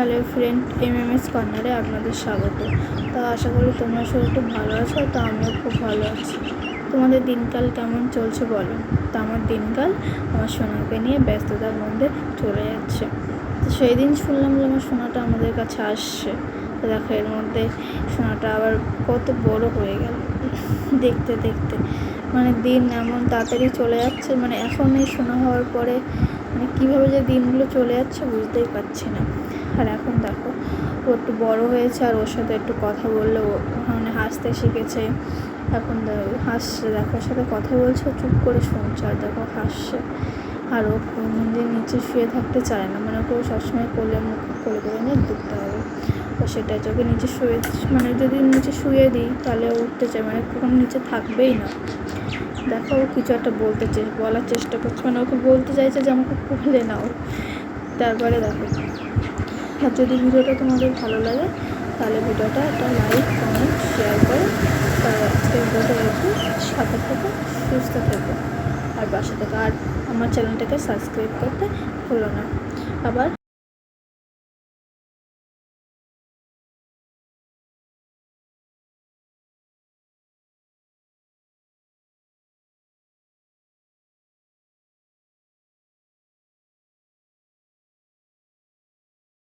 Hello friend, MMS কর্নারে আপনাদের স্বাগত। তা আশা করি তোমরা সবাই একটু ভালো আছো। তো আমিও খুব ভালো আছি। তোমাদের দিনকাল কেমন চলছে বলো। তো আমার দিনকাল আমার সোনাকে নিয়ে ব্যস্ততার মধ্যে চলে যাচ্ছে। তো সেই দিন শুনলাম যে আমার সোনাটা আমাদের কাছে আসছে। তো দেখো এর মধ্যে সোনাটা আবার কত বড় হয়ে গেল দেখতে দেখতে। মানে দিন এমন তাড়াতাড়ি চলে যাচ্ছে, মানে এখন এই সোনা হওয়ার পরে মানে কীভাবে যে দিনগুলো চলে যাচ্ছে বুঝতেই পারছি না। আর এখন দেখো ও একটু বড়ো হয়েছে, আর ওর সাথে একটু কথা বললে ও মানে হাসতে শিখেছে। এখন হাসছে, দেখো ওর সাথে কথা বলছে, চুপ করে শুনছে, আর দেখো হাসছে। আর ও কোনদিন নিচে শুয়ে থাকতে চায় না, মানে ওকে সবসময় কোলে মুখ কোলে করে নিয়ে ঘুরতে হবে। তো সেটাই ওকে নিচে শুয়ে, মানে যদি নিচে শুয়ে দিই তাহলে ও উঠতে চায়, মানে কখনো নিচে থাকবেই না। দেখো ও কিছু একটা বলার চেষ্টা করছে, মানে ওকে বলতে চাইছে যে আমাকে কোলে নাও। তারপরে দেখো, আর যদি ভিডিওটা তোমাদের ভালো লাগে তাহলে ভিডিওটা একটা লাইক কমেন্ট শেয়ার করো। আর আজকের ভিডিওটা একটু সাথে থেকো, সুস্থ থেকো আর বাসা থেকো। আর আমার চ্যানেলটাকে সাবস্ক্রাইব করতে ভুলো না। আবার